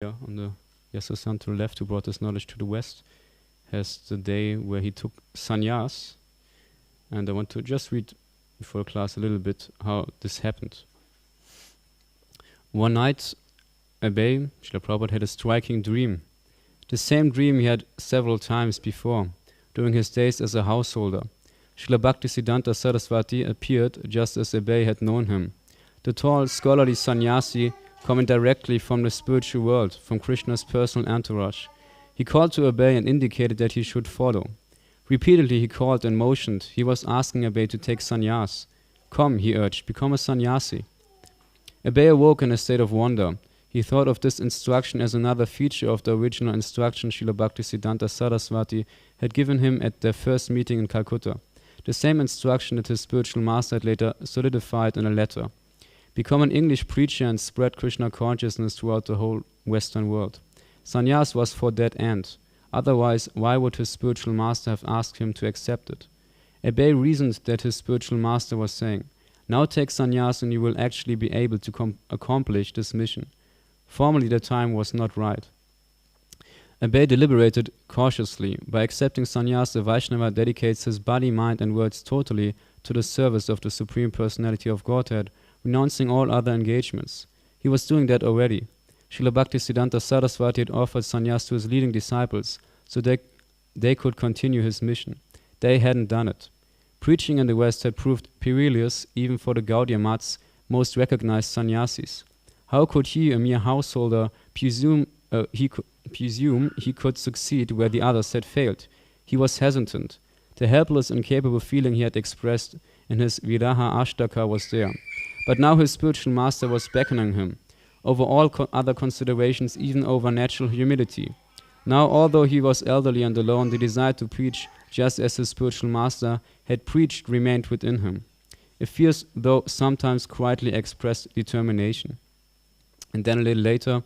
on the Yasusan to the left, who brought this knowledge to the West, has the day where he took sannyas. And I want to just read before class a little bit how this happened. One night, Abbé Srila Prabhupada had a striking dream. The same dream he had several times before, during his days as a householder. Srila Bhaktisiddhanta Saraswati appeared just as Abbé had known him. The tall, scholarly sannyasi coming directly from the spiritual world, from Krishna's personal entourage. He called to Abbé and indicated that he should follow. Repeatedly he called and motioned. He was asking Abbé to take sannyas. Come, he urged, become a sannyasi. Abbé awoke in a state of wonder. He thought of this instruction as another feature of the original instruction Srila Bhaktisiddhanta Saraswati had given him at their first meeting in Calcutta. The same instruction that his spiritual master had later solidified in a letter. Become an English preacher and spread Krishna consciousness throughout the whole Western world. Sannyas was for that end. Otherwise, why would his spiritual master have asked him to accept it? Abbé reasoned that his spiritual master was saying, now take sannyas and you will actually be able to accomplish this mission. Formally, the time was not right. Abbé deliberated cautiously. By accepting sannyas, the Vaishnava dedicates his body, mind and words totally to the service of the Supreme Personality of Godhead, renouncing all other engagements. He was doing that already. Srila Bhaktisiddhanta Saraswati had offered sannyas to his leading disciples so they could continue his mission. They hadn't done it. Preaching in the West had proved perilous even for the Gaudiya Math's most recognized sannyasis. How could he, a mere householder, presume he could succeed where the others had failed? He was hesitant. The helpless, incapable feeling he had expressed in his Viraha Ashtaka was there. But now his spiritual master was beckoning him, over all other considerations, even over natural humility. Now, although he was elderly and alone, the desire to preach, just as his spiritual master had preached, remained within him. A fierce, though sometimes quietly expressed determination. And then a little later,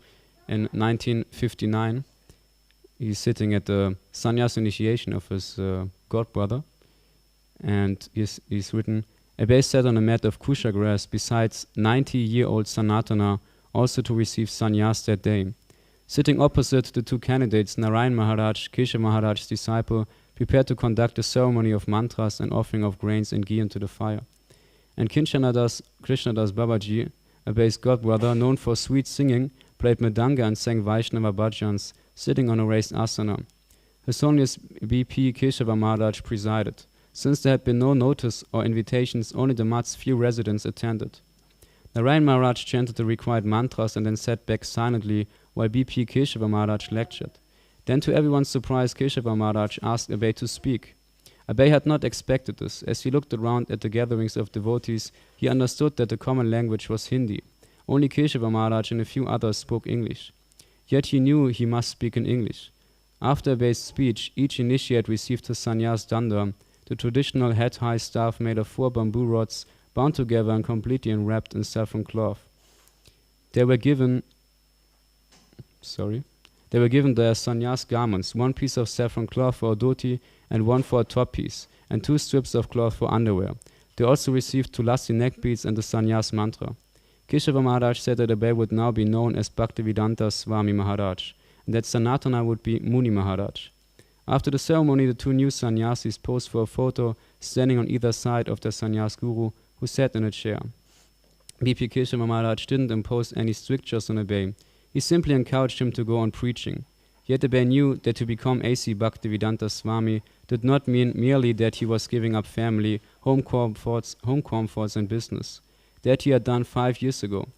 in 1959, he's sitting at the sannyas initiation of his godbrother, and he's written, Abbé sat on a mat of kusha grass besides 90-year-old Sanatana, also to receive sannyas that day. Sitting opposite the two candidates, Narayan Maharaj, Keshav Maharaj's disciple, prepared to conduct a ceremony of mantras and offering of grains and ghee into the fire. And Krishnadas Babaji, Abbé's godbrother, known for sweet singing, played mridanga and sang Vaishnava bhajans, sitting on a raised asana. His Holiness B.P. Keshava Maharaj presided. Since there had been no notice or invitations, only the Math's few residents attended. Narayan Maharaj chanted the required mantras and then sat back silently while B.P. Keshava Maharaj lectured. Then, to everyone's surprise, Keshava Maharaj asked Abbé to speak. Abbé had not expected this. As he looked around at the gatherings of devotees, he understood that the common language was Hindi. Only Keshava Maharaj and a few others spoke English. Yet he knew he must speak in English. After Abbé's speech, each initiate received his sannyas danda, the traditional head-high staff made of 4 bamboo rods, bound together and completely enwrapped in saffron cloth. They were given their sannyas garments, 1 piece of saffron cloth for a dhoti and 1 for a top piece, and 2 strips of cloth for underwear. They also received tulasi neck beads and the sannyas mantra. Keshava Maharaj said that Abbé would now be known as Bhaktivedanta Swami Maharaj, and that Sanatana would be Muni Maharaj. After the ceremony, the 2 new sannyasis posed for a photo, standing on either side of the sannyas guru, who sat in a chair. B.P. Keshava Maharaj didn't impose any strictures on Abbé. He simply encouraged him to go on preaching. Yet Abbé knew that to become A.C. Bhaktivedanta Swami did not mean merely that he was giving up family, home comforts and business. That he had done 5 years ago.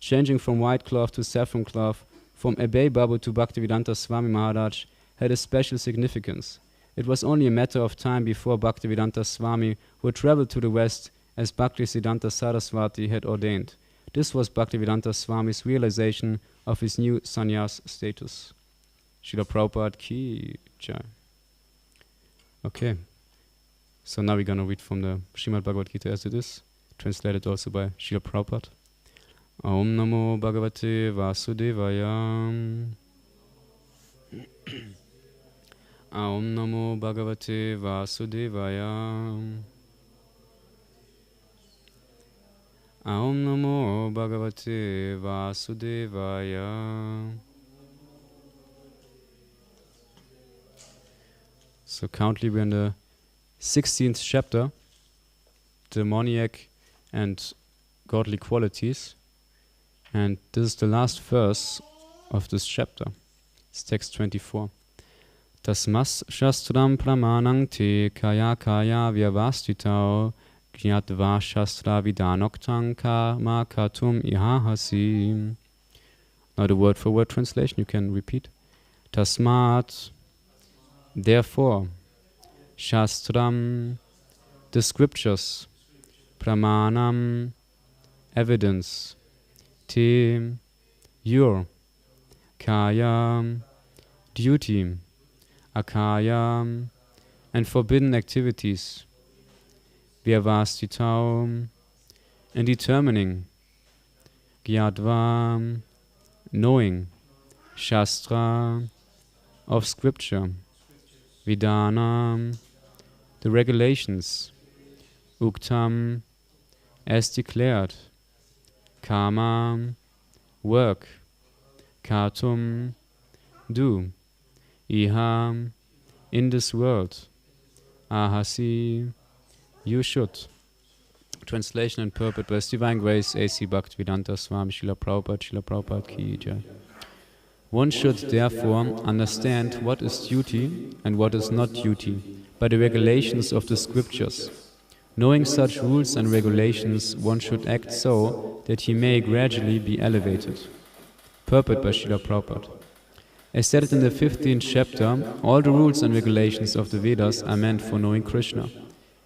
Changing from white cloth to saffron cloth, from Abbé Babu to Bhaktivedanta Swami Maharaj, had a special significance. It was only a matter of time before Bhaktivedanta Swami would travel to the West as Bhaktisiddhanta Saraswati had ordained. This was Bhaktivedanta Swami's realization of his new sannyas status. Srila Prabhupada ki jai. Okay, so now we're going to read from the Srimad Bhagavad-Gita as it is, translated also by Srila Prabhupada. Om Namo Bhagavate Vasudevaya. Om Namo Bhagavate Vasudevaya. Om Namo Bhagavate Vasudevaya. So currently we're in the 16th chapter, demoniac and godly qualities. And this is the last verse of this chapter. It's text 24. Tasmas shastram pramanang te kaya kaya vyavastitao gyatva shastra vidanoktang karma katum ihahasi. Now the word for word translation you can repeat. Tasmat, therefore, shastram, the scriptures, pramanam, evidence, te, your, kaya, duty, akaya, and forbidden activities, vyavastitau, and determining, gyatva, knowing, shastra, of scripture, vidana, the regulations, uktam, as declared, karma, work, katum, do, iha, in this world, ahasi, you should. Translation and purport by His Divine Grace A.C. Bhaktivedanta Swami Srila Prabhupada Ki Jai. One should therefore understand what is duty and what is not duty by the regulations of the scriptures. Knowing such rules and regulations, one should act so that he may gradually be elevated. Purport by Srila Prabhupada. As stated in the 15th chapter, all the rules and regulations of the Vedas are meant for knowing Krishna.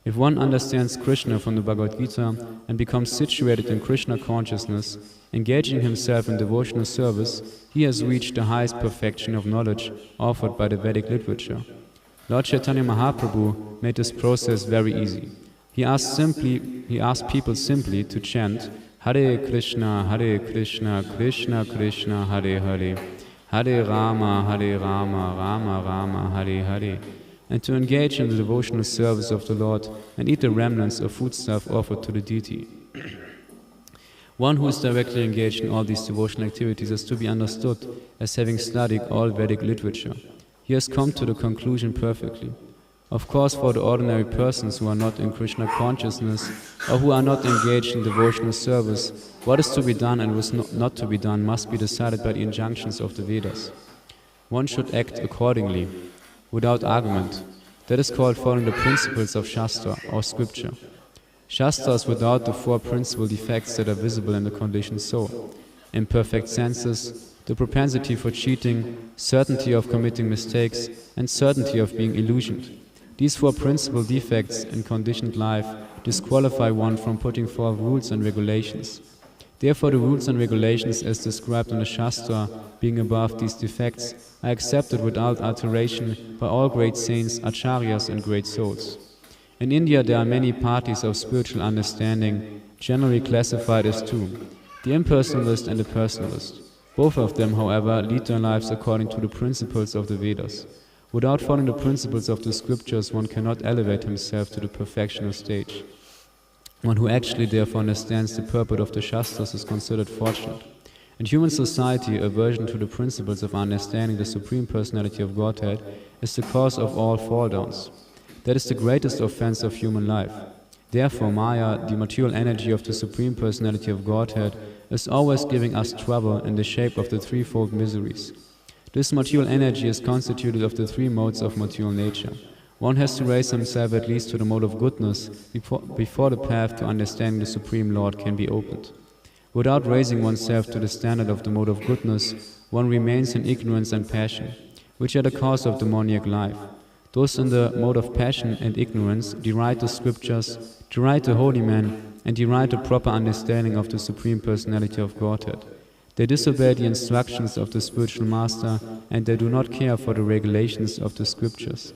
If one understands Krishna from the Bhagavad-Gita and becomes situated in Krishna consciousness, engaging himself in devotional service, he has reached the highest perfection of knowledge offered by the Vedic literature. Lord Chaitanya Mahaprabhu made this process very easy. He asked people simply to chant Hare Krishna, Krishna Krishna, Hare Hare, Hare Rama, Rama Rama, Hare Hare, and to engage in the devotional service of the Lord and eat the remnants of foodstuff offered to the deity. One who is directly engaged in all these devotional activities is to be understood as having studied all Vedic literature. He has come to the conclusion perfectly. Of course, for the ordinary persons who are not in Krishna consciousness or who are not engaged in devotional service, what is to be done and what is not to be done must be decided by the injunctions of the Vedas. One should act accordingly, without argument. That is called following the principles of Shastra or scripture. Shastra is without the four principal defects that are visible in the conditioned soul: imperfect senses, the propensity for cheating, certainty of committing mistakes, and certainty of being illusioned. These four principal defects in conditioned life disqualify one from putting forth rules and regulations. Therefore, the rules and regulations as described in the Shastra, being above these defects, are accepted without alteration by all great saints, acharyas and great souls. In India there are many parties of spiritual understanding, generally classified as two, the impersonalist and the personalist. Both of them, however, lead their lives according to the principles of the Vedas. Without following the principles of the scriptures, one cannot elevate himself to the perfectional stage. One who actually therefore understands the purport of the Shastras is considered fortunate. In human society, aversion to the principles of understanding the Supreme Personality of Godhead is the cause of all fall-downs. That is the greatest offense of human life. Therefore, Maya, the material energy of the Supreme Personality of Godhead, is always giving us trouble in the shape of the threefold miseries. This material energy is constituted of the three modes of material nature. One has to raise himself at least to the mode of goodness before the path to understanding the Supreme Lord can be opened. Without raising oneself to the standard of the mode of goodness, one remains in ignorance and passion, which are the cause of demoniac life. Those in the mode of passion and ignorance deride the scriptures, deride the holy men, and deride the proper understanding of the Supreme Personality of Godhead. They disobey the instructions of the spiritual master, and they do not care for the regulations of the scriptures.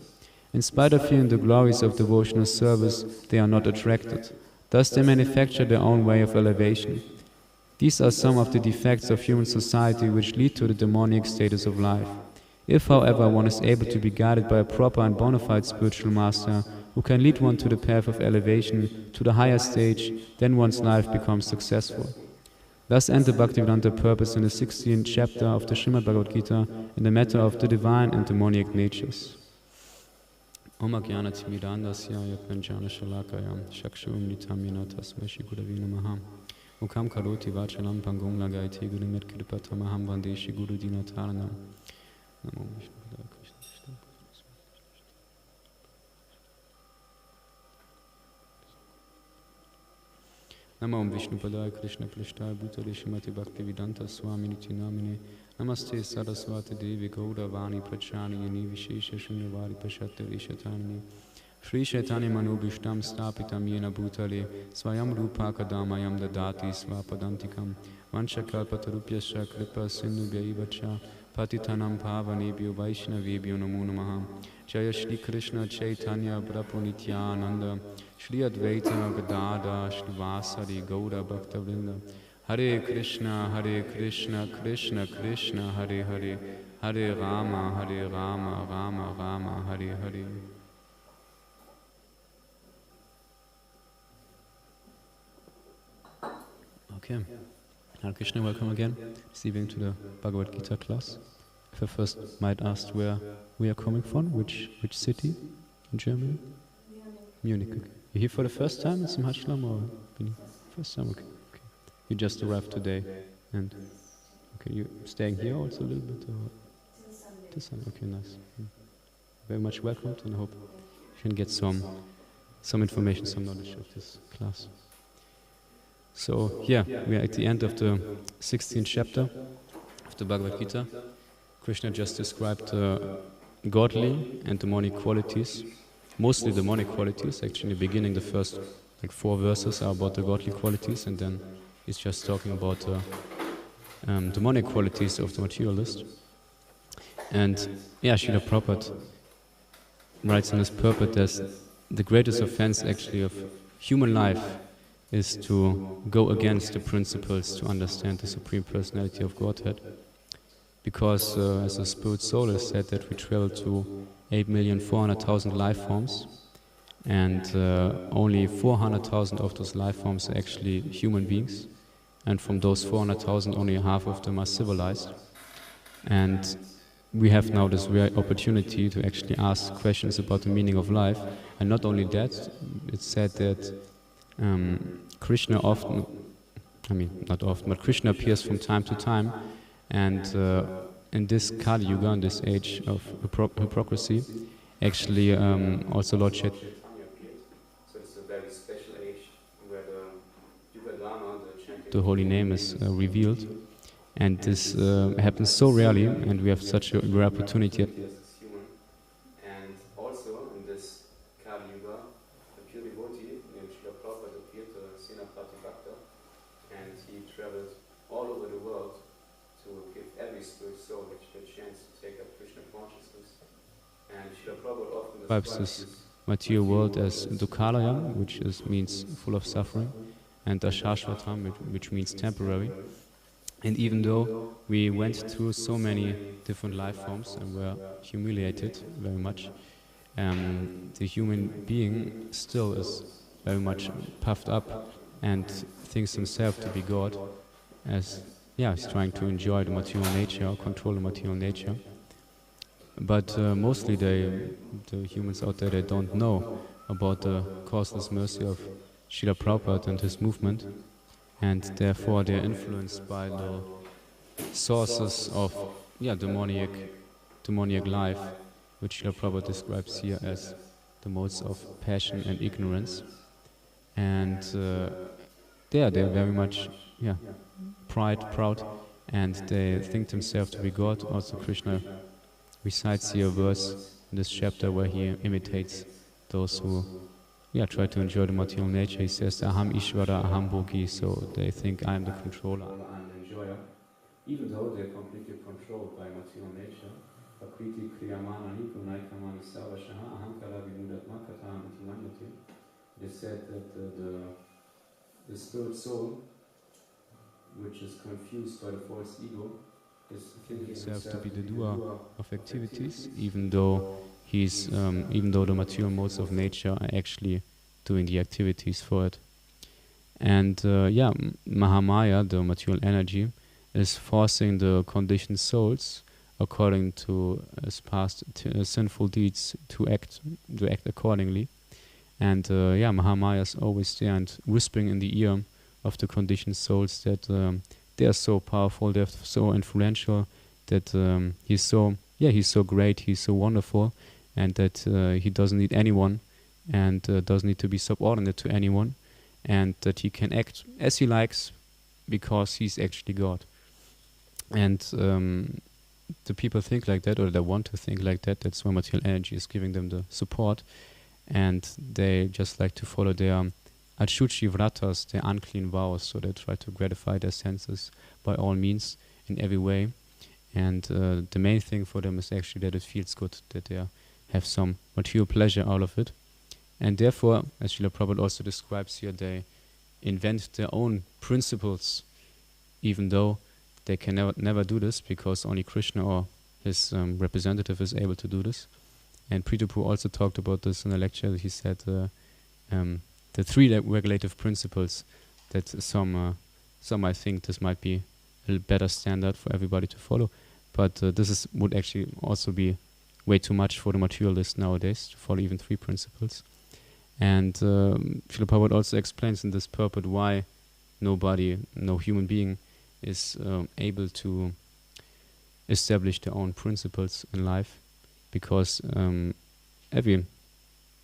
In spite of feeling the glories of devotional service, they are not attracted. Thus they manufacture their own way of elevation. These are some of the defects of human society which lead to the demoniac status of life. If, however, one is able to be guided by a proper and bona fide spiritual master who can lead one to the path of elevation, to the higher stage, then one's life becomes successful. Thus ends the Bhaktivedanta purpose in the 16th chapter of the Srimad Bhagavad-Gita in the matter of the divine and demoniac natures. Om Ajnana-Timidandasya Yatmanjana Shalakaya Shakshum Nitam Yena Tasmai Shri Gurave Namaha Mukam Karoti Vachalam Pangong Lagaiti Gurumet Kripatamaham Vande Shri Guru Dinataranam Namo Vishnu Padaya Krishna. Namo Vishnu Padaya Krishna Plishtai Bhutale Shrimati Bhaktivedanta Swami Niti Namine Namaste Saraswati Devi Gauda Vani Prachani Yeni Vishesha Shunyavadi Pashatte Vishatanini Shri Shaitanya Manubhishtam Stapitam Yena Bhutale Swayam Rupa Kadamayam Dadati Svapadantikam Vanchakalpatarupyascha Kripa Sindhubhyaivacha Patitanam Pavanebhyo Vaishnavebhyo Namo Namaha Jaya Shri Krishna Chaitanya Prabhu Nityananda Shri Advaita Gadada Shri Vasari Gaura Bhaktavrinda Hare Krishna Krishna Krishna Hare Hare Hare Rama Rama Rama Hare Hare. Okay, Hare Krishna, welcome again this evening to the Bhagavad-Gita class. If I first might ask where we are coming from, which city in Germany? Munich. Okay. You're here for the first time in Simhachalam or first time? Okay. You just arrived today, and okay, you staying here also a little bit, or till Sunday? Okay, nice. Very much welcomed, and I hope you can get some information, some knowledge of this class. So yeah, we are at the end of the 16th chapter of the Bhagavad-Gita. Krishna just described godly and demonic qualities, mostly demonic qualities. Actually, in the beginning, the first 4 verses are about the godly qualities, and then he's just talking about the demonic qualities of the materialist. And yeah, Srila Prabhupada writes in his purport that the greatest offense actually of human life is to go against the principles to understand the Supreme Personality of Godhead. Because as the Spirit Soul is said that we travel to 8,400,000 life forms, and only 400,000 of those life forms are actually human beings, and from those 400,000 only half of them are civilized. And we have now this rare opportunity to actually ask questions about the meaning of life. And not only that, it's said that Krishna often, not often, but Krishna appears from time to time, and in this Kali Yuga, in this age of hypocrisy, actually also Lord Chaitanya appeared. So it's a very special age where the Yuga Dharma, the holy name, is revealed, and this happens so rarely, and we have such a rare opportunity. And also in this Kali Yuga, a pure devotee named Srila Prabhupada appeared, Senapati Bhakta, and he traveled all over the world to give every spirit soul the chance to take up Krishna consciousness. And Srila Prabhupada often describes this material world as Dukhalayam, which means full of suffering, and Ashashvatam, which means temporary. And even though we went through so many different life forms and were humiliated very much, the human being still is very much puffed up and thinks himself to be God, as he's trying to enjoy the material nature or control the material nature. But mostly the humans out there, they don't know about the causeless mercy of Srila Prabhupada and his movement, and therefore they are influenced by the sources of demoniac life, which Srila Prabhupada describes here as the modes of passion and ignorance. And they are very much proud, and they think themselves to be God. Also Krishna recites here a verse in this chapter where he imitates those who try to enjoy the material nature. He says, Aham Ishvara, Aham Bhogi, so they think I am the controller, I am the enjoyer, even though they are completely controlled by material nature. Prakriti Kriyamana Nipunaikamani Savashaha Ahankara Vimudatma Katam Itimanyati. They said that the spirit soul, which is confused by the false ego, is thinking himself to be the doer of activities, even though the material modes of nature are actually doing the activities for it. And Mahamaya, the material energy, is forcing the conditioned souls according to his past sinful deeds to act accordingly. And Mahamaya is always there and whispering in the ear of the conditioned souls that they are so powerful, they're so influential, that he's so great, he's so wonderful, and that he doesn't need anyone, and doesn't need to be subordinate to anyone, and that he can act as he likes because he's actually God. And the people think like that, or they want to think like that. That's why material energy is giving them the support, and they just like to follow their Achuchi vratas, their unclean vows, so they try to gratify their senses by all means, in every way. And the main thing for them is actually that it feels good, that they have some material pleasure out of it. And therefore, as Srila Prabhupada also describes here, they invent their own principles, even though they can never do this, because only Krishna or his representative is able to do this. And Pritapu also talked about this in a lecture. He said the three regulative principles, that some might think this might be a better standard for everybody to follow, but this would actually also be way too much for the materialist nowadays to follow even 3 principles. And Srila Prabhupada also explains in this purport why no human being is able to establish their own principles in life, because every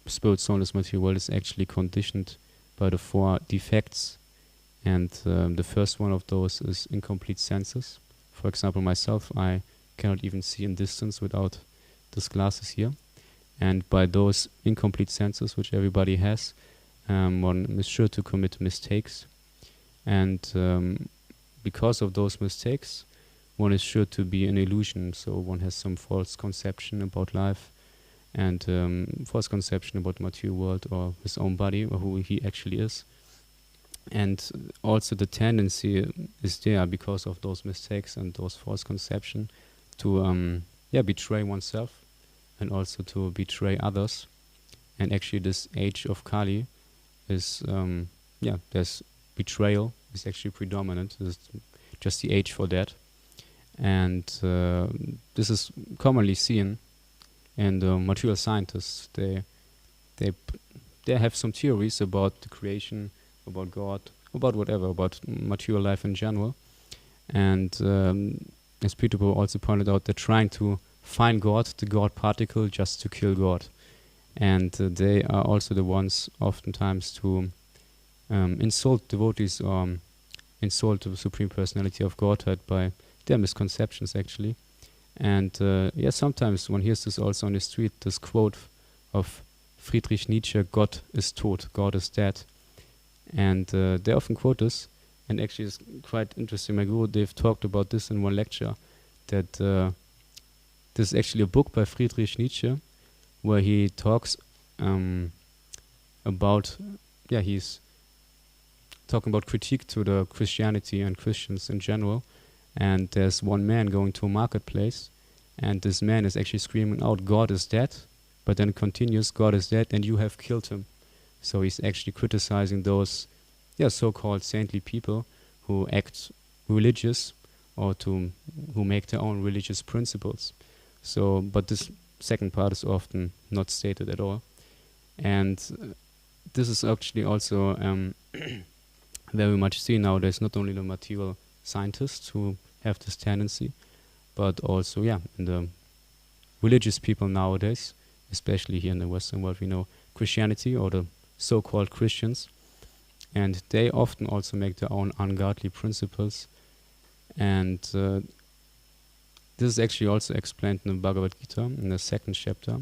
spirit soul in this material world is actually conditioned by the 4 defects, and the first one of those is incomplete senses. For example, myself, I cannot even see in distance without these glasses here, and by those incomplete senses, which everybody has, one is sure to commit mistakes, and because of those mistakes, one is sure to be an illusion. So one has some false conception about life, and false conception about the material world or his own body, or who he actually is. And also the tendency is there, because of those mistakes and those false conception, to betray oneself, and also to betray others. And actually this age of Kali is, there's betrayal is actually predominant. It's just the age for that. And this is commonly seen in the material scientists. They have some theories about the creation, about God, about whatever, about material life in general. And as Peter also pointed out, they're trying to find God, the God particle, just to kill God. And they are also the ones oftentimes to insult devotees or insult the Supreme Personality of Godhead by their misconceptions, actually. And sometimes one hears this also on the street, this quote of Friedrich Nietzsche, "God is tot, God is dead." And they often quote this, and actually it's quite interesting. My guru, they've talked about this in one lecture, that this is actually a book by Friedrich Nietzsche, where he talks about, he's talking about critique to the Christianity and Christians in general. And there's one man going to a marketplace, and this man is actually screaming out, "God is dead," but then continues, "God is dead and you have killed him." So he's actually criticizing those so-called saintly people who act religious, or who make their own religious principles. So, but this second part is often not stated at all. And this is actually also very much seen nowadays, not only the material scientists who have this tendency, but also in the religious people nowadays, especially here in the Western world. We know Christianity, or the so-called Christians, and they often also make their own ungodly principles. And this is actually also explained in the Bhagavad-Gita in the 2nd chapter.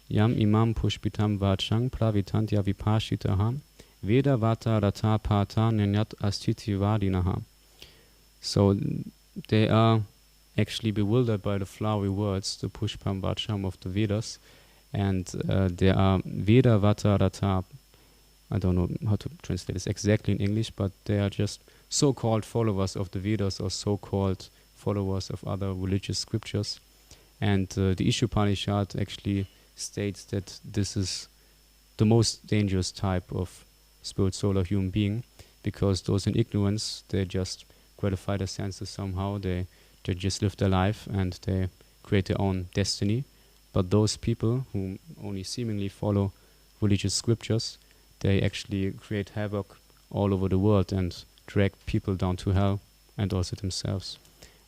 Yam imam pushpitam vachang pravitantya vipashitaham veda vata rata pata nyat astiti vadinaha. So they are actually bewildered by the flowery words, the pushpam vacham of the Vedas, and they are veda vata rata. I don't know how to translate this exactly in English, but they are just so-called followers of the Vedas, or so-called followers of other religious scriptures. And the Ishopanishad actually states that this is the most dangerous type of spirit, soul, or human being, because those in ignorance, they just gratify their senses somehow. They just live their life, and they create their own destiny. But those people who only seemingly follow religious scriptures, they actually create havoc all over the world and drag people down to hell and also themselves.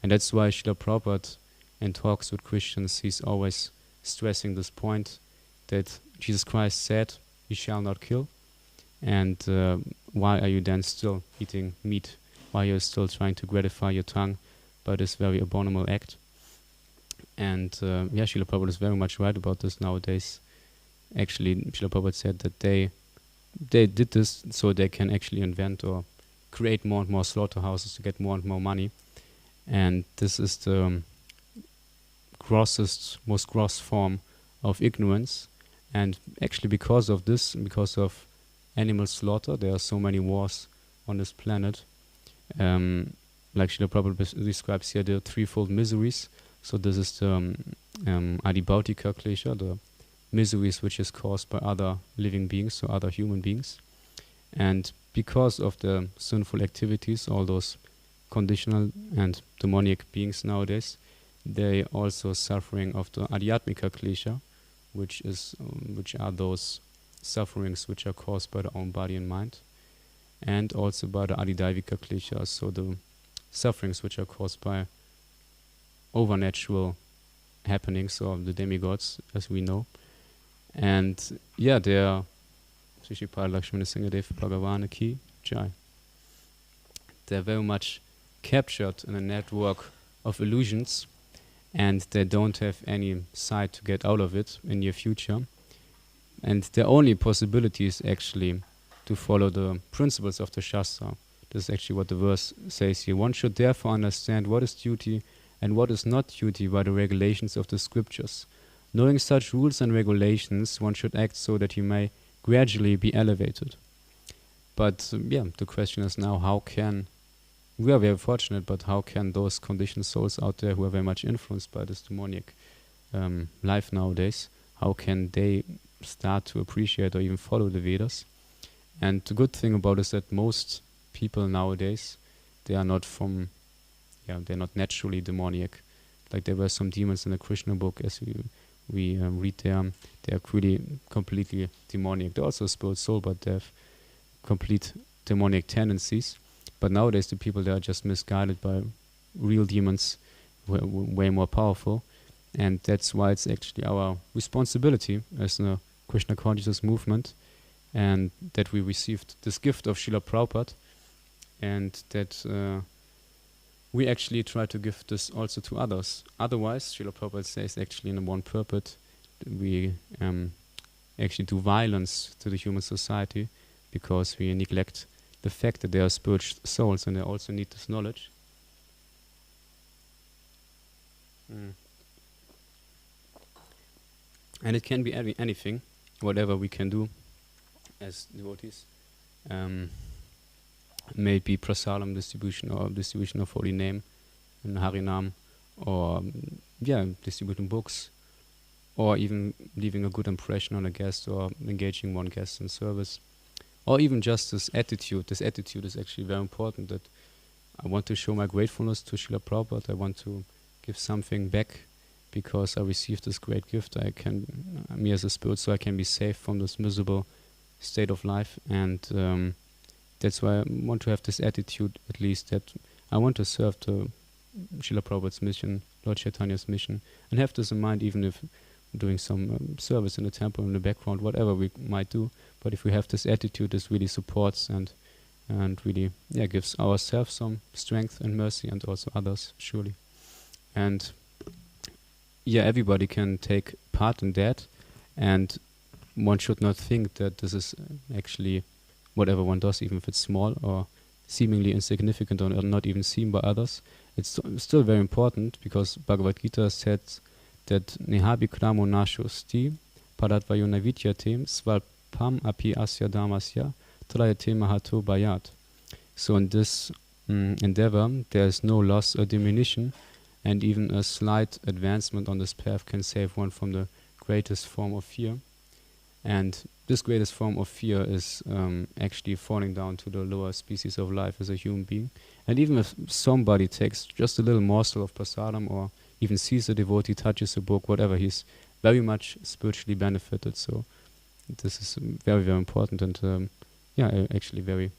And that's why Srila Prabhupada, in talks with Christians, he's always stressing this point that Jesus Christ said, "You shall not kill." And why are you then still eating meat? Why are you still trying to gratify your tongue by this very abominable act? And Srila Prabhupada is very much right about this nowadays. Actually, Srila Prabhupada said that they did this so they can actually invent or create more and more slaughterhouses to get more and more money. And this is the grossest, most gross form of ignorance. And actually because of this, because of animal slaughter, there are so many wars on this planet. Like Srila Prabhupada describes here, the threefold miseries. So this is the adibhautika klesha, the miseries which is caused by other living beings, so other human beings. And because of the sinful activities, all those conditional and demonic beings nowadays, they also suffering of the adhyatmika klesha, which are those sufferings which are caused by the own body and mind, and also by the adidaivika klesha, so the sufferings which are caused by overnatural happenings of the demigods, as we know. And they're Sripad Lakshmana Singadev Bhagavan Ki Jai. They're very much captured in a network of illusions, and they don't have any sight to get out of it in near future. And their only possibility is actually to follow the principles of the Shastra. This is actually what the verse says here. One should therefore understand what is duty and what is not duty by the regulations of the scriptures. Knowing such rules and regulations, one should act so that he may gradually be elevated. But the question is now, how can we are very fortunate, but how can those conditioned souls out there who are very much influenced by this demonic life nowadays, how can they start to appreciate or even follow the Vedas? And the good thing about it is that most people nowadays, they are not they're not naturally demoniac. Like there were some demons in the Krishna book, as we read there, they are really completely demoniac. They're also a spirit soul, but they have complete demonic tendencies. But nowadays the people, they are just misguided by real demons who are way more powerful. And that's why it's actually our responsibility as a Krishna consciousness movement, and that we received this gift of Srila Prabhupada, and that we actually try to give this also to others. Otherwise, Srila Prabhupada says actually in one purport, we actually do violence to the human society because we neglect the fact that they are spiritual souls and they also need this knowledge. And it can be anything, whatever we can do as devotees. May it be prasadam distribution or distribution of holy name and harinam, or distributing books, or even leaving a good impression on a guest or engaging one guest in service, or even just this attitude. This attitude is actually very important, that I want to show my gratefulness to Srila Prabhupada. I want to give something back because I received this great gift. Me as a spirit, so I can be saved from this miserable state of life. And that's why I want to have this attitude, at least, that I want to serve the Srila Prabhupada's mission, Lord Chaitanya's mission, and have this in mind, even if doing some service in the temple in the background, whatever we might do. But if we have this attitude, this really supports and really gives ourselves some strength and mercy, and also others, surely. And everybody can take part in that, and one should not think that this is actually whatever one does, even if it's small or seemingly insignificant or not even seen by others. It's still very important, because Bhagavad-Gita says that nehabi kramo nashosti padatvayo navityatem svalpam api asya damasya trayate mahato bayat. So in this endeavor, there is no loss or diminution, and even a slight advancement on this path can save one from the greatest form of fear. And this greatest form of fear is actually falling down to the lower species of life as a human being. And even if somebody takes just a little morsel of prasadam, or even sees a devotee, touches a book, whatever, he's very much spiritually benefited. So this is very, very important, and actually very,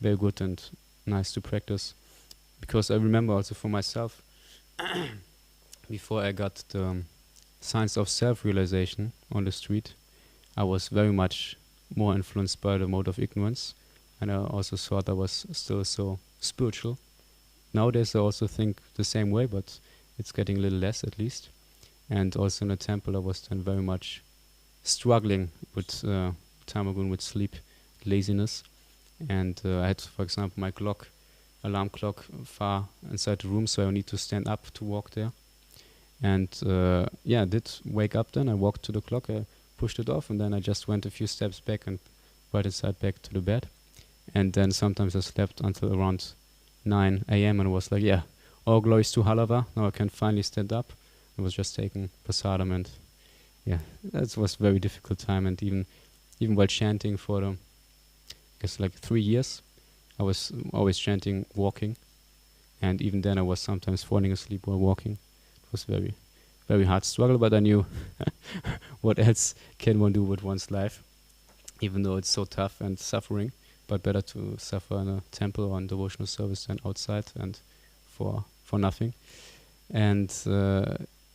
very good and nice to practice. Because I remember also for myself, before I got the science of self-realization on the street, I was very much more influenced by the mode of ignorance, and I also thought I was still so spiritual. Nowadays I also think the same way, but it's getting a little less at least. And also in the temple I was then very much struggling with tamagun, with sleep, laziness. And I had, for example, my alarm clock far inside the room, so I need to stand up to walk there. And I did wake up then. I walked to the clock, I pushed it off, and then I just went a few steps back and right inside back to the bed. And then sometimes I slept until around 9 a.m. and was like, yeah, all glories to Halava. Now I can finally stand up. I was just taking prasadam, and yeah, that was a very difficult time. And even while chanting for I guess like 3 years, I was always chanting walking, and even then I was sometimes falling asleep while walking. It was very, very hard struggle, but I knew what else can one do with one's life, even though it's so tough and suffering. But better to suffer in a temple or in devotional service than outside and for nothing. And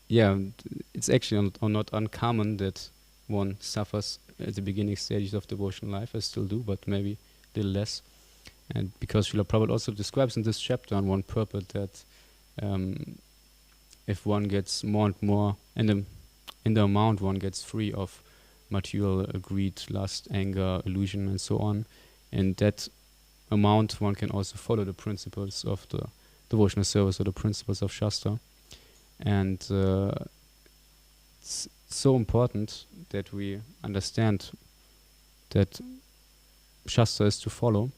it's actually not uncommon that one suffers at the beginning stages of devotional life. I still do, but maybe a little less. And because Srila Prabhupada also describes in this chapter on one purpose that if one gets more and more, in the amount one gets free of material greed, lust, anger, illusion, and so on, in that amount one can also follow the principles of the devotional service or the principles of Shastra. And it's so important that we understand that Shastra is to follow,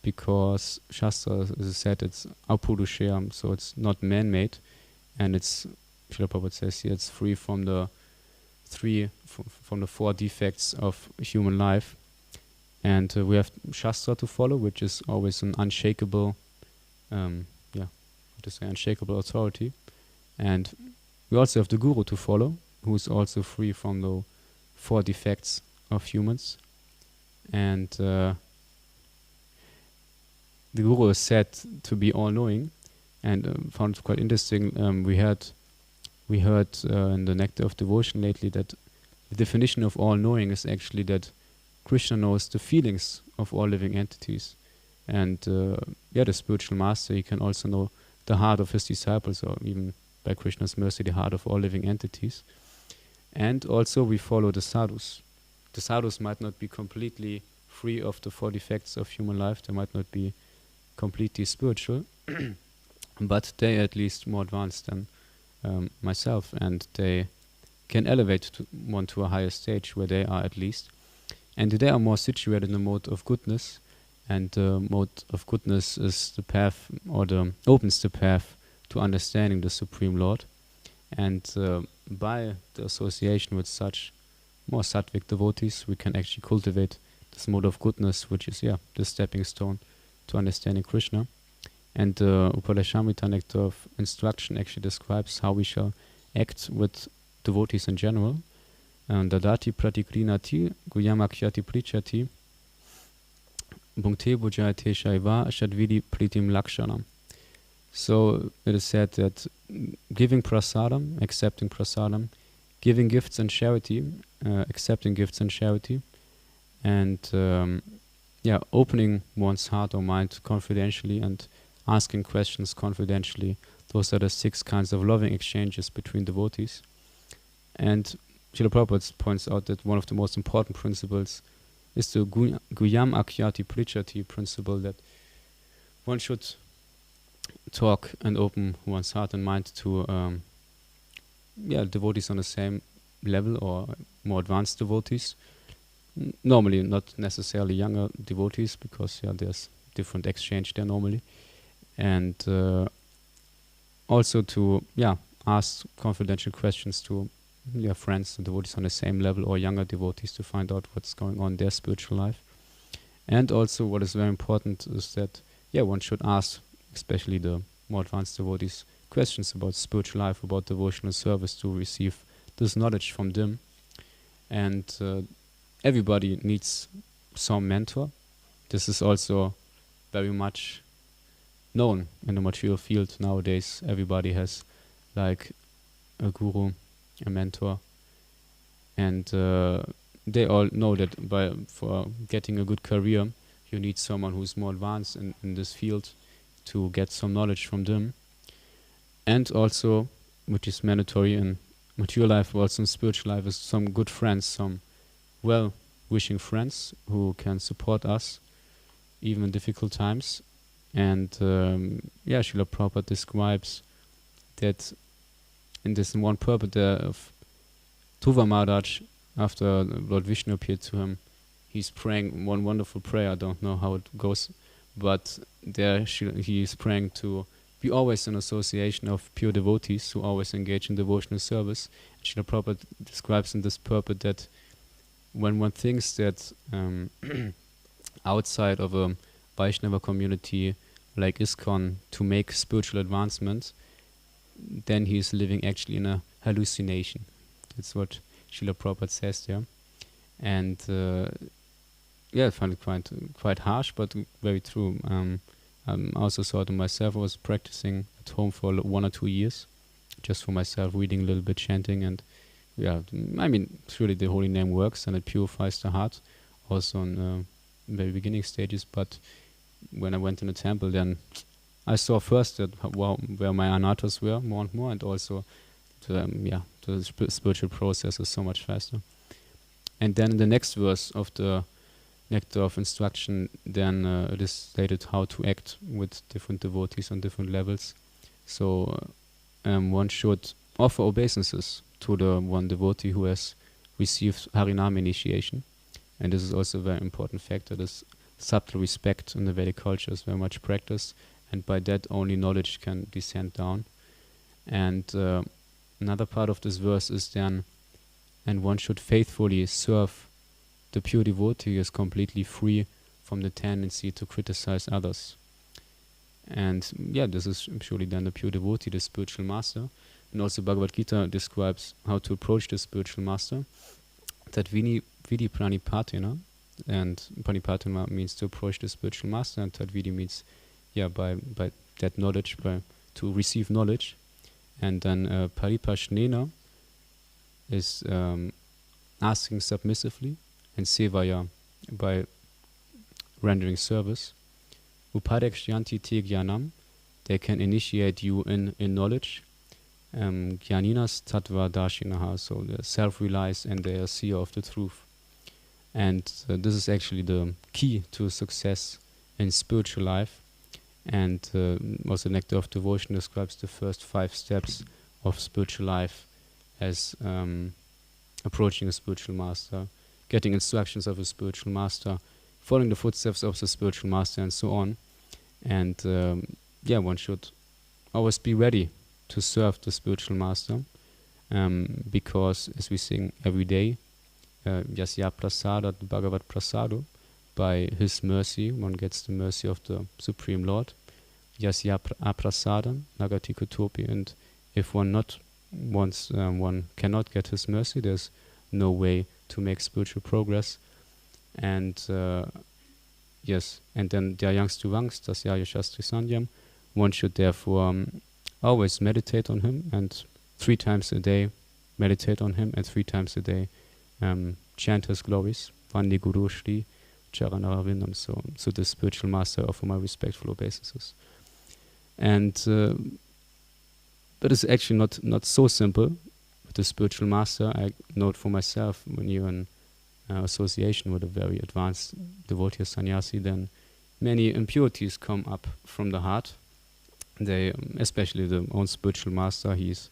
because Shastra, as I said, it's apurushyam, so it's not man-made, and it's, Srila Prabhupada says here, it's free from the four defects of human life. And we have Shastra to follow, which is always an unshakable, unshakable authority. And we also have the Guru to follow, who is also free from the four defects of humans. And the Guru is said to be all-knowing, and found it quite interesting. We heard in the Nectar of Devotion lately that the definition of all-knowing is actually that Krishna knows the feelings of all living entities. And the spiritual master, he can also know the heart of his disciples, or even by Krishna's mercy, the heart of all living entities. And also we follow the sadhus. The sadhus might not be completely free of the four defects of human life, they might not be completely spiritual, but they are at least more advanced than myself, and they can elevate one to a higher stage where they are at least. And they are more situated in the mode of goodness, and the mode of goodness is the path, or opens the path to understanding the Supreme Lord. And by the association with such more sattvic devotees, we can actually cultivate this mode of goodness, which is the stepping stone to understanding Krishna. And the Upadeshamrita Nectar of Instruction actually describes how we shall act with devotees in general. Dadati pratikrinati guyamakhyati prichati bhunkte bhujayate shaiva shadvidi pritim lakshanam. So it is said that giving prasadam, accepting prasadam, giving gifts and charity, accepting gifts and charity, and opening one's heart or mind confidentially and asking questions confidentially. Those are the 6 kinds of loving exchanges between devotees. And Srila Prabhupada points out that one of the most important principles is the Guyam Akyati Prichati principle, that one should talk and open one's heart and mind to devotees on the same level or more advanced devotees. Normally not necessarily younger devotees, because there's different exchange there normally. And also to ask confidential questions to friends and devotees on the same level or younger devotees to find out what's going on in their spiritual life. And also what is very important is that one should ask, especially the more advanced devotees, questions about spiritual life, about devotional service, to receive this knowledge from them. And everybody needs some mentor. This is also very much known in the material field nowadays. Everybody has like a guru, a mentor, and they all know that for getting a good career, you need someone who's more advanced in this field to get some knowledge from them. And also, which is mandatory in material life, but also in spiritual life, is some good friends, some well-wishing friends who can support us even in difficult times. And Srila Prabhupada describes that in this one purport of Dhruva Maharaj, after Lord Vishnu appeared to him, he's praying one wonderful prayer. I don't know how it goes, but there he is praying to be always in association of pure devotees who always engage in devotional service. Srila Prabhupada describes in this purport that when one thinks that outside of a Vaishnava community like ISKCON to make spiritual advancement, then he is living actually in a hallucination. That's what Srila Prabhupada says there. And I find it quite harsh, but very true. I also saw it myself. I was practicing at home for 1 or 2 years, just for myself, reading a little bit, chanting, and surely the holy name works and it purifies the heart, also in very beginning stages. But when I went in the temple, then I saw first that where my anarthas were more and more, and also the spiritual process is so much faster. And then in the next verse of the Nectar of Instruction, then it is stated how to act with different devotees on different levels. So one should offer obeisances to the one devotee who has received Harinam initiation. And this is also a very important factor. This subtle respect in the Vedic culture is very much practiced, and by that only knowledge can descend down. And another part of this verse is then, and one should faithfully serve the pure devotee is completely free from the tendency to criticize others. And this is surely then the pure devotee, the spiritual master. And also Bhagavad-Gita describes how to approach the spiritual master. That vidi pranipatina, and pranipatina means to approach the spiritual master, and tadvidi means by that knowledge, to receive knowledge. And then paripashnena is asking submissively, and sevaya by rendering service. Upadekshyanti te jnanam, they can initiate you in knowledge. Jnaninas tattva darshinaha, so they self-realize and they are seer of the truth. And this is actually the key to success in spiritual life. And also Nectar of Devotion describes the first 5 steps of spiritual life as approaching a spiritual master, getting instructions of a spiritual master, following the footsteps of the spiritual master, and so on. And one should always be ready to serve the spiritual master, because, as we sing every day, Yasya Prasada Bhagavad Prasado, by his mercy one gets the mercy of the Supreme Lord. Yasya Aprasadam Nagati Kutopi, and if one cannot get his mercy, there's no way to make spiritual progress. And and then Dhyayangstu Vangs, Tasyaya Shastri Sanyam, one should therefore always meditate on him, and 3 times a day meditate on him, and 3 times a day chant his glories. Vandi Guru Shri Charanavindam. So the spiritual master, offer my respectful obeisances. And but it's actually not so simple with the spiritual master. I note for myself, when you're in association with a very advanced devotee sannyasi, then many impurities come up from the heart. They, especially the own spiritual master, he's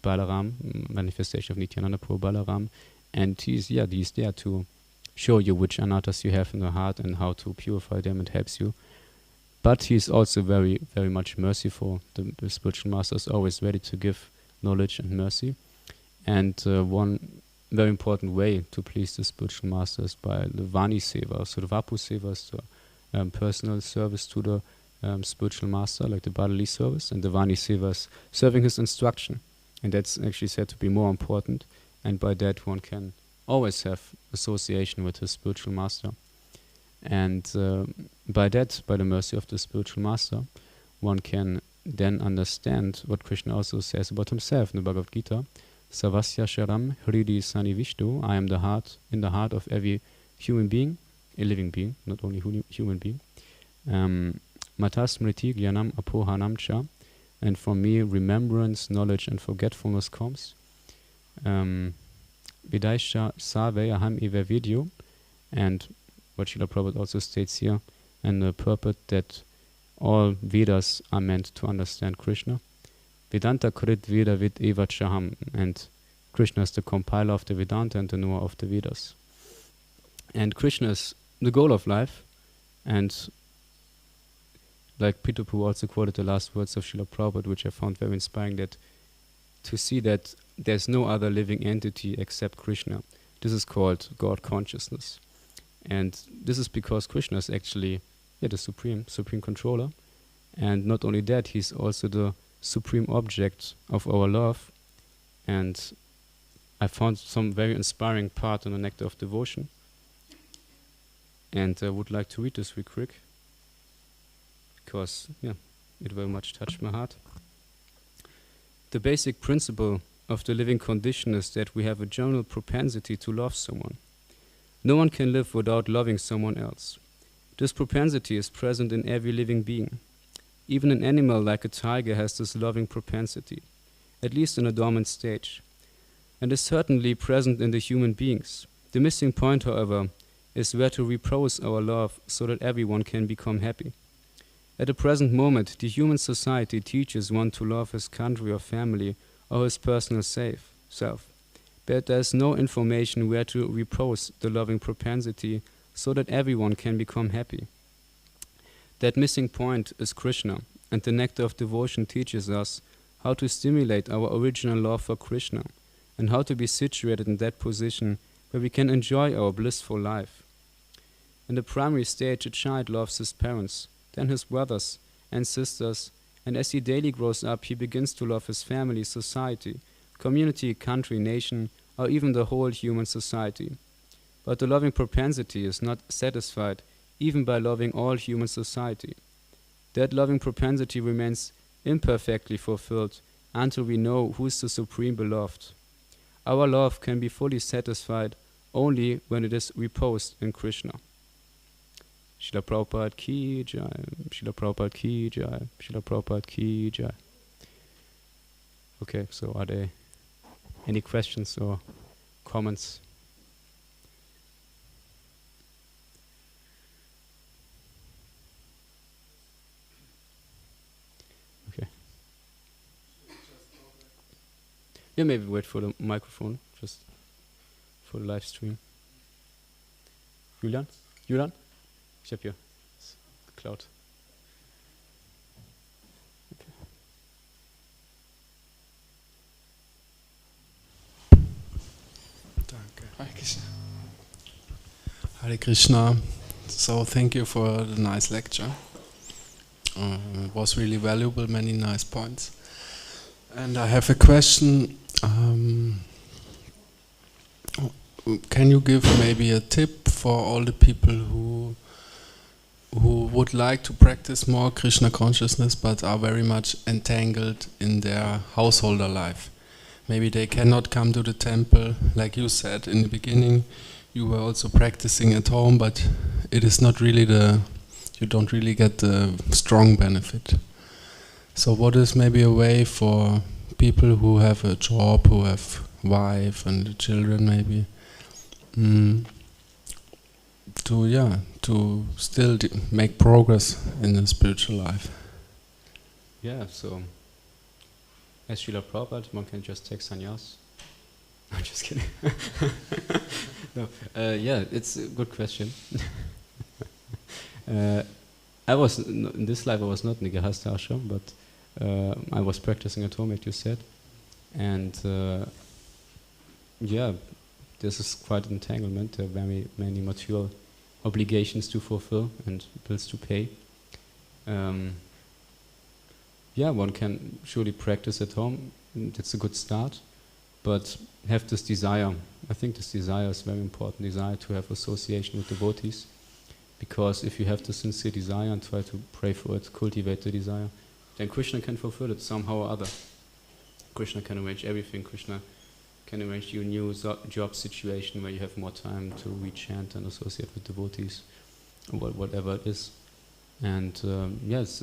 Balaram, manifestation of Nityananda Prabhu Balaram, and he's there to show you which anarthas you have in the heart and how to purify them, and helps you. But he's also very, very much merciful. The spiritual master is always ready to give knowledge and mercy. And one very important way to please the spiritual master is by the Vani Seva. So the Vapu Seva is the personal service to the spiritual master, like the bodily service, and the Vani Seva is serving his instruction. And that's actually said to be more important. And by that one can always have association with his spiritual master. And by that, by the mercy of the spiritual master, one can then understand what Krishna also says about himself in the Bhagavad-Gita. Savasya Sharam Hridi Sanivishtu. I am the heart, in the heart of every human being, a living being, not only human being. Matasmriti Gyanam Apohanam Cha. And from me, remembrance, knowledge, and forgetfulness comes. Vidaisha Save Aham Eva Vidyo. And what Srila Prabhupada also states here, and the purport that all Vedas are meant to understand Krishna. Vedanta Krit Veda Vid Eva Chaham. And Krishna is the compiler of the Vedanta and the knower of the Vedas. And Krishna is the goal of life. And like Peter Prabhu also quoted the last words of Srila Prabhupada, which I found very inspiring, that to see that there's no other living entity except Krishna. This is called God consciousness. And this is because Krishna is actually the supreme controller. And not only that, he's also the supreme object of our love. And I found some very inspiring part in the Nectar of Devotion. And I would like to read this real quick, because it very much touched my heart. The basic principle of the living condition is that we have a general propensity to love someone. No one can live without loving someone else. This propensity is present in every living being. Even an animal like a tiger has this loving propensity, at least in a dormant stage, and is certainly present in the human beings. The missing point, however, is where to repose our love so that everyone can become happy. At the present moment, the human society teaches one to love his country or family or his personal self. But there is no information where to repose the loving propensity so that everyone can become happy. That missing point is Krishna, and the Nectar of Devotion teaches us how to stimulate our original love for Krishna and how to be situated in that position where we can enjoy our blissful life. In the primary stage, a child loves his parents, then his brothers and sisters, and as he daily grows up, he begins to love his family, society, community, country, nation, or even the whole human society. But the loving propensity is not satisfied even by loving all human society. That loving propensity remains imperfectly fulfilled until we know who is the supreme beloved. Our love can be fully satisfied only when it is reposed in Krishna. Srila Prabhupada ki jai, Srila Prabhupada ki jai, Srila Prabhupada ki jai. Okay, so are there any questions or comments? Okay. Yeah, maybe wait for the microphone, just for the live stream. Julian? Ich habe hier geklaut. Okay. Danke. Hare Krishna. Hare Krishna. So thank you for the nice lecture. It was really valuable, many nice points. And I have a question. Can you give maybe a tip for all the people who would like to practice more Krishna consciousness but are very much entangled in their householder life? Maybe they cannot come to the temple, like you said in the beginning. You were also practicing at home, but it is not really you don't really get the strong benefit. So what is maybe a way for people who have a job, who have wife and children maybe, to still make progress in the spiritual life? Yeah, so as Srila Prabhupada, one can just take sannyas. I'm just kidding. No, it's a good question. I was in this life. I was not in the Gehasta ashram, but I was practicing at home, as you said, and this is quite an entanglement. There are very many material obligations to fulfill and bills to pay. Yeah, one can surely practice at home. That's a good start. But have this desire. I think this desire is very important. Desire to have association with devotees. Because if you have the sincere desire and try to pray for it, cultivate the desire, then Krishna can fulfill it somehow or other. Krishna can arrange everything. Krishna can arrange you a new job situation where you have more time to rechant and associate with devotees, whatever it is. And yes,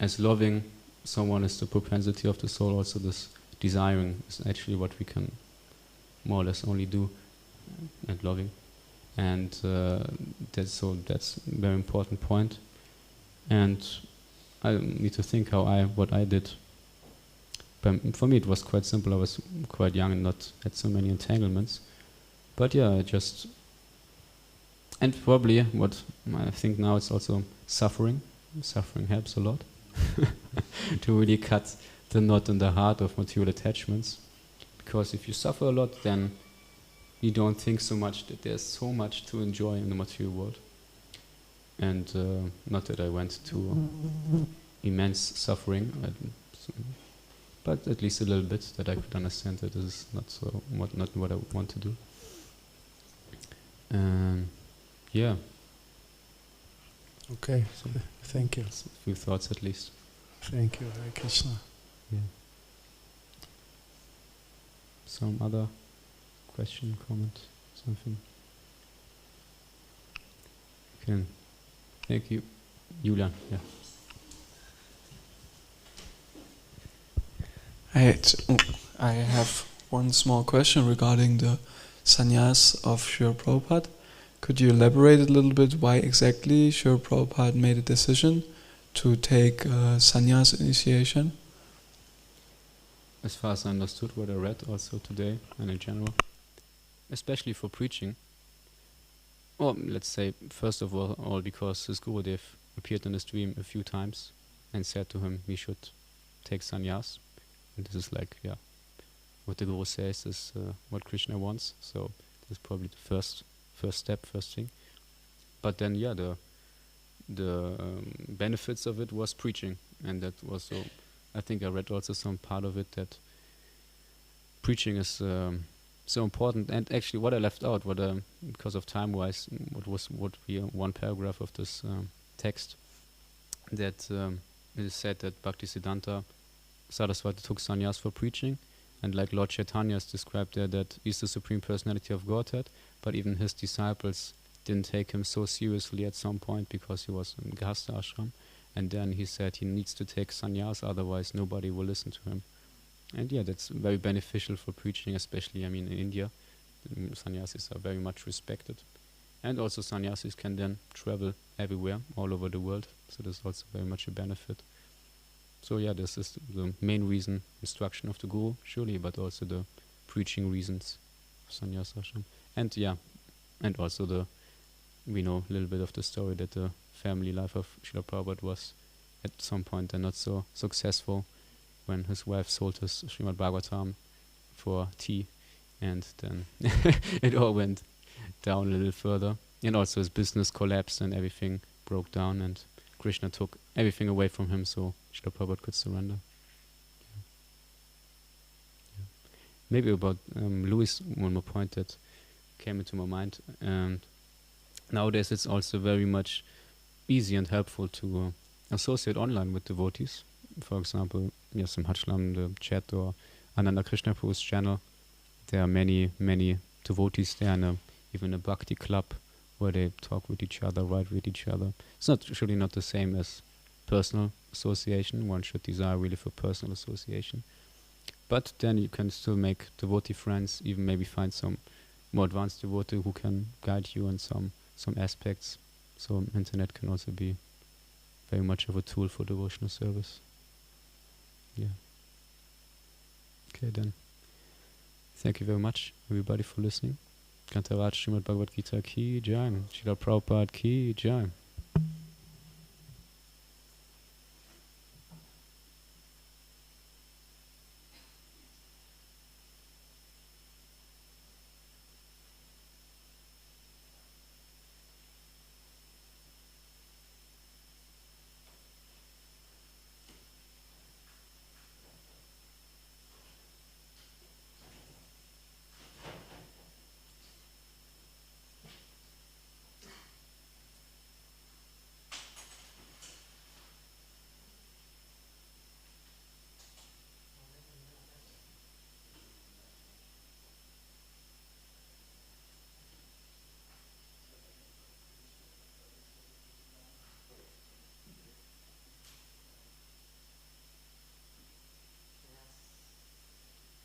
as loving someone is the propensity of the soul, also this desiring is actually what we can more or less only do, and loving. And that's a very important point. And I need to think what I did. But for me it was quite simple. I was quite young and not had so many entanglements. But yeah, and probably what I think now it's also suffering. Suffering helps a lot to really cut the knot in the heart of material attachments. Because if you suffer a lot, then you don't think so much that there's so much to enjoy in the material world. And not that I went to immense suffering, but at least a little bit that I could understand that this is not what I want to do. Yeah. Okay, thank you. A few thoughts at least. Thank you, Hare Krishna. Yeah. Some other question, comment, something? Okay. Thank you. Julian, yeah. I have one small question regarding the sannyas of Srila Prabhupada. Could you elaborate a little bit why exactly Srila Prabhupada made a decision to take sannyas initiation? As far as I understood what I read also today and in general, especially for preaching, or let's say first of all because his Gurudev appeared in his dream a few times and said to him he should take sannyas. And this is like, yeah, what the Guru says is what Krishna wants. So this is probably the first step, first thing. But then, yeah, the benefits of it was preaching, and that was so. I think I read also some part of it that preaching is so important. And actually, what I left out, because of time-wise, what be one paragraph of this text, that it is said that Bhaktisiddhanta Saraswati took sannyas for preaching, and like Lord Chaitanya is described there, that he's the Supreme Personality of Godhead, but even his disciples didn't take him so seriously at some point because he was in Grihastha ashram, and then he said he needs to take sannyas, otherwise nobody will listen to him. And yeah, that's very beneficial for preaching, especially, I mean, in India, sannyasis are very much respected. And also sannyasis can then travel everywhere, all over the world, so there's also very much a benefit. So yeah, this is the main reason, instruction of the Guru, surely, but also the preaching reasons of sannyas ashram. And yeah, and also we know a little bit of the story that the family life of Srila Prabhupada was at some point not so successful when his wife sold his Srimad Bhagavatam for tea, and then it all went down a little further. And also his business collapsed and everything broke down, and Krishna took everything away from him, so Srila Prabhupada could surrender. Yeah. Maybe about Louis, one more point that came into my mind. And nowadays it's also very much easy and helpful to associate online with devotees. For example, Samhachlam, the chat, or Ananda Krishna Prabhu's channel. There are many, many devotees there, and even a bhakti club where they talk with each other, write with each other. It's surely not the same as personal association. One should desire really for personal association. But then you can still make devotee friends, even maybe find some more advanced devotee who can guide you in some aspects. So internet can also be very much of a tool for devotional service. Yeah. Okay then. Thank you very much, everybody, for listening. Kantaraj Srimad Bhagavad-Gita ki jai. Srila Prabhupada ki jai.